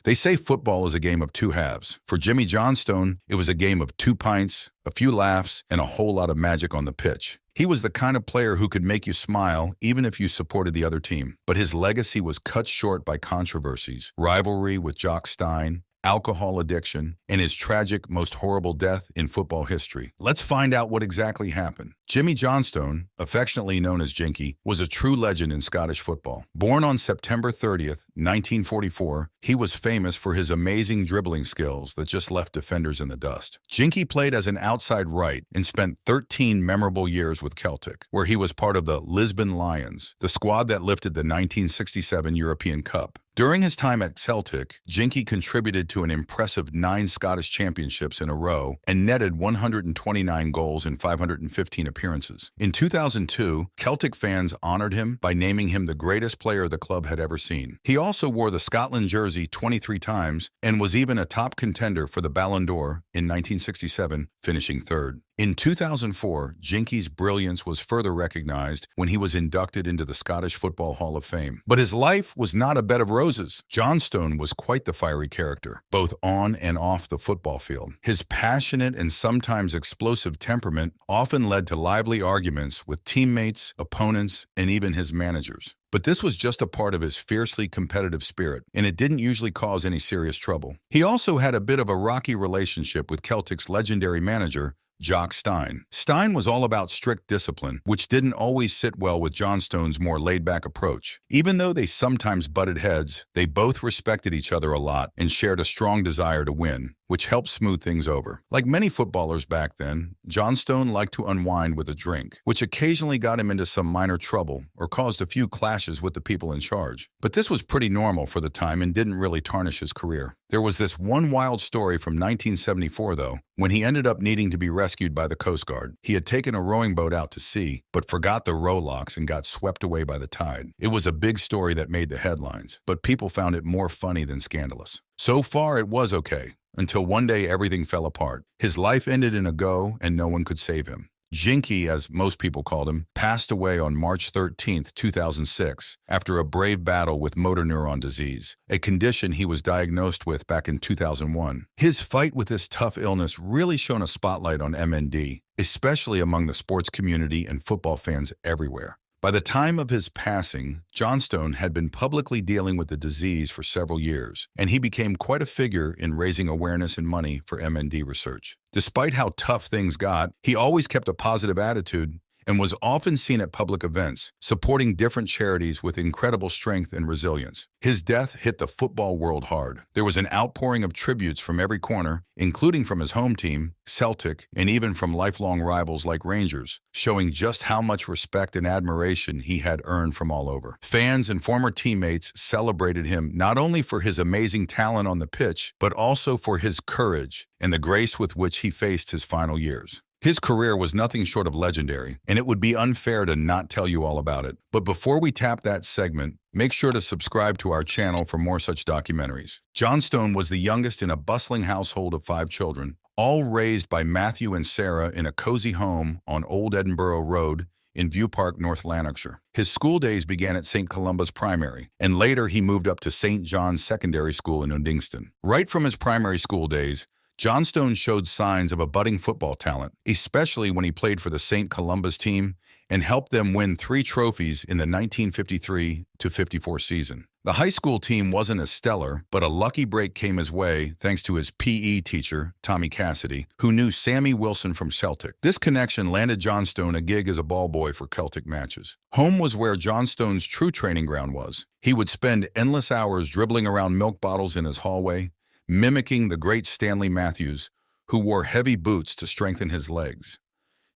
They say football is a game of two halves. For Jimmy Johnstone, it was a game of two pints, a few laughs, and a whole lot of magic on the pitch. He was the kind of player who could make you smile even if you supported the other team. But his legacy was cut short by controversies, rivalry with Jock Stein, alcohol addiction, and his tragic, most horrible death in football history. Let's find out what exactly happened. Jimmy Johnstone, affectionately known as Jinky, was a true legend in Scottish football. Born on September 30th, 1944, he was famous for his amazing dribbling skills that just left defenders in the dust. Jinky played as an outside right and spent 13 memorable years with Celtic, where he was part of the Lisbon Lions, the squad that lifted the 1967 European Cup. During his time at Celtic, Jinky contributed to an impressive 9 Scottish championships in a row and netted 129 goals in 515 appearances. In 2002, Celtic fans honored him by naming him the greatest player the club had ever seen. He also wore the Scotland jersey 23 times and was even a top contender for the Ballon d'Or in 1967, finishing third. In 2004, Jinky's brilliance was further recognized when he was inducted into the Scottish Football Hall of Fame. But his life was not a bed of roses. Johnstone was quite the fiery character, both on and off the football field. His passionate and sometimes explosive temperament often led to lively arguments with teammates, opponents, and even his managers. But this was just a part of his fiercely competitive spirit, and it didn't usually cause any serious trouble. He also had a bit of a rocky relationship with Celtic's legendary manager, Jock Stein. Stein was all about strict discipline, which didn't always sit well with Johnstone's more laid-back approach. Even though they sometimes butted heads, they both respected each other a lot and shared a strong desire to win, which helped smooth things over. Like many footballers back then, Johnstone liked to unwind with a drink, which occasionally got him into some minor trouble or caused a few clashes with the people in charge. But this was pretty normal for the time and didn't really tarnish his career. There was this one wild story from 1974, though, when he ended up needing to be rescued by the Coast Guard. He had taken a rowing boat out to sea, but forgot the rowlocks and got swept away by the tide. It was a big story that made the headlines, but people found it more funny than scandalous. So far, it was okay, until one day everything fell apart. His life ended in a go, and no one could save him. Jinky, as most people called him, passed away on March 13, 2006, after a brave battle with motor neuron disease, a condition he was diagnosed with back in 2001. His fight with this tough illness really shone a spotlight on MND, especially among the sports community and football fans everywhere. By the time of his passing, Johnstone had been publicly dealing with the disease for several years, and he became quite a figure in raising awareness and money for MND research. Despite how tough things got, he always kept a positive attitude and was often seen at public events, supporting different charities with incredible strength and resilience. His death hit the football world hard. There was an outpouring of tributes from every corner, including from his home team, Celtic, and even from lifelong rivals like Rangers, showing just how much respect and admiration he had earned from all over. Fans and former teammates celebrated him not only for his amazing talent on the pitch, but also for his courage and the grace with which he faced his final years. His career was nothing short of legendary, and it would be unfair to not tell you all about it. But before we tap that segment, make sure to subscribe to our channel for more such documentaries. Johnstone was the youngest in a bustling household of 5 children, all raised by Matthew and Sarah in a cozy home on Old Edinburgh Road in View Park, North Lanarkshire. His school days began at St. Columba's Primary, and later he moved up to St. John's Secondary School in Uddingston. Right from his primary school days, Johnstone showed signs of a budding football talent, especially when he played for the St. Columba's team and helped them win 3 trophies in the 1953-54 season. The high school team wasn't as stellar, but a lucky break came his way thanks to his PE teacher, Tommy Cassidy, who knew Sammy Wilson from Celtic. This connection landed Johnstone a gig as a ball boy for Celtic matches. Home was where Johnstone's true training ground was. He would spend endless hours dribbling around milk bottles in his hallway, mimicking the great Stanley Matthews, who wore heavy boots to strengthen his legs.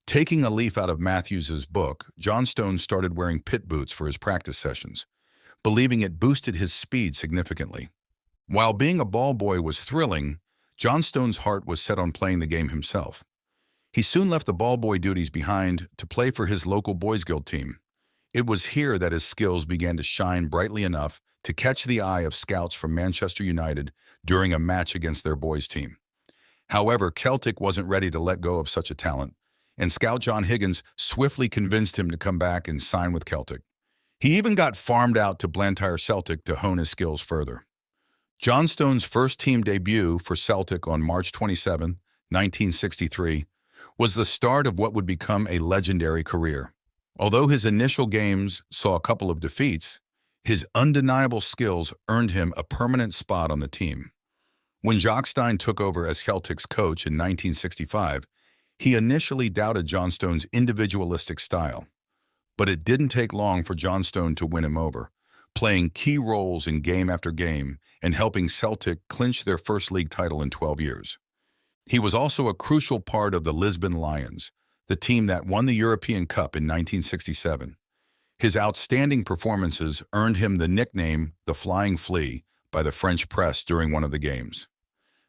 Taking a leaf out of Matthews's book, Johnstone started wearing pit boots for his practice sessions, believing it boosted his speed significantly. While being a ball boy was thrilling, Johnstone's heart was set on playing the game himself. He soon left the ball boy duties behind to play for his local boys' guild team. It was here that his skills began to shine brightly enough to catch the eye of scouts from Manchester United during a match against their boys' team. However, Celtic wasn't ready to let go of such a talent, and scout John Higgins swiftly convinced him to come back and sign with Celtic. He even got farmed out to Blantyre Celtic to hone his skills further. Johnstone's first team debut for Celtic on March 27, 1963, was the start of what would become a legendary career. Although his initial games saw a couple of defeats, his undeniable skills earned him a permanent spot on the team. When Jock Stein took over as Celtic's coach in 1965, he initially doubted Johnstone's individualistic style. But it didn't take long for Johnstone to win him over, playing key roles in game after game and helping Celtic clinch their first league title in 12 years. He was also a crucial part of the Lisbon Lions, the team that won the European Cup in 1967. His outstanding performances earned him the nickname the Flying Flea by the French press during one of the games.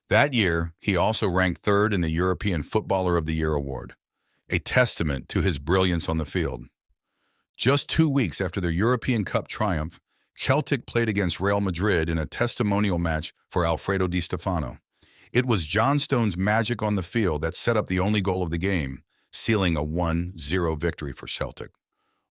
That year, he also ranked third in the European Footballer of the Year award, a testament to his brilliance on the field. Just 2 weeks after their European Cup triumph, Celtic played against Real Madrid in a testimonial match for Alfredo Di Stefano. It was Johnstone's magic on the field that set up the only goal of the game, sealing a 1-0 victory for Celtic.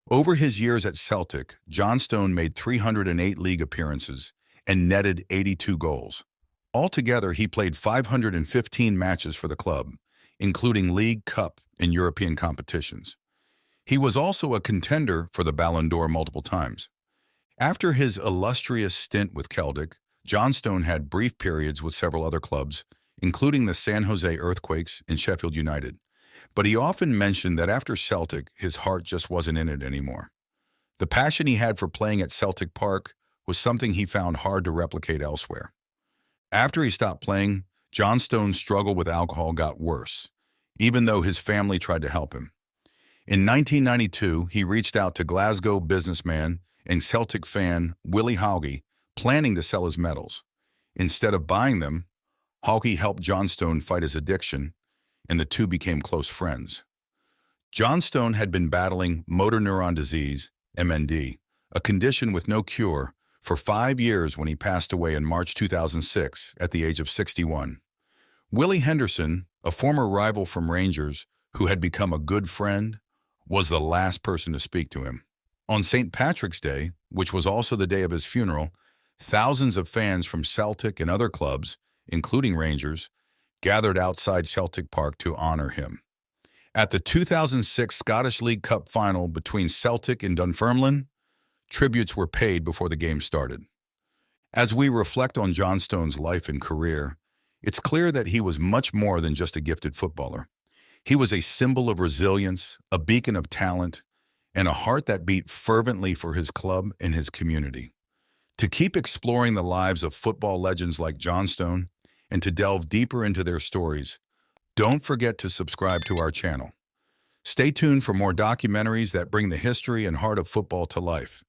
Over his years at Celtic, Johnstone made 308 league appearances and netted 82 goals. Altogether, he played 515 matches for the club, including League, Cup, and European competitions. He was also a contender for the Ballon d'Or multiple times. After his illustrious stint with Celtic, Johnstone had brief periods with several other clubs, including the San Jose Earthquakes and Sheffield United. But he often mentioned that after Celtic, his heart just wasn't in it anymore. The passion he had for playing at Celtic Park was something he found hard to replicate elsewhere. After he stopped playing, Johnstone's struggle with alcohol got worse, even though his family tried to help him. In 1992, he reached out to Glasgow businessman and Celtic fan Willie Haughey, planning to sell his medals. Instead of buying them, Haughey helped Johnstone fight his addiction, and the two became close friends. Johnstone had been battling motor neuron disease, MND, a condition with no cure, for 5 years when he passed away in March 2006 at the age of 61. Willie Henderson, a former rival from Rangers who had become a good friend, was the last person to speak to him. On St. Patrick's Day, which was also the day of his funeral, thousands of fans from Celtic and other clubs, including Rangers, gathered outside Celtic Park to honor him. At the 2006 Scottish League Cup final between Celtic and Dunfermline, tributes were paid before the game started. As we reflect on Johnstone's life and career, it's clear that he was much more than just a gifted footballer. He was a symbol of resilience, a beacon of talent, and a heart that beat fervently for his club and his community. To keep exploring the lives of football legends like Johnstone and to delve deeper into their stories, don't forget to subscribe to our channel. Stay tuned for more documentaries that bring the history and heart of football to life.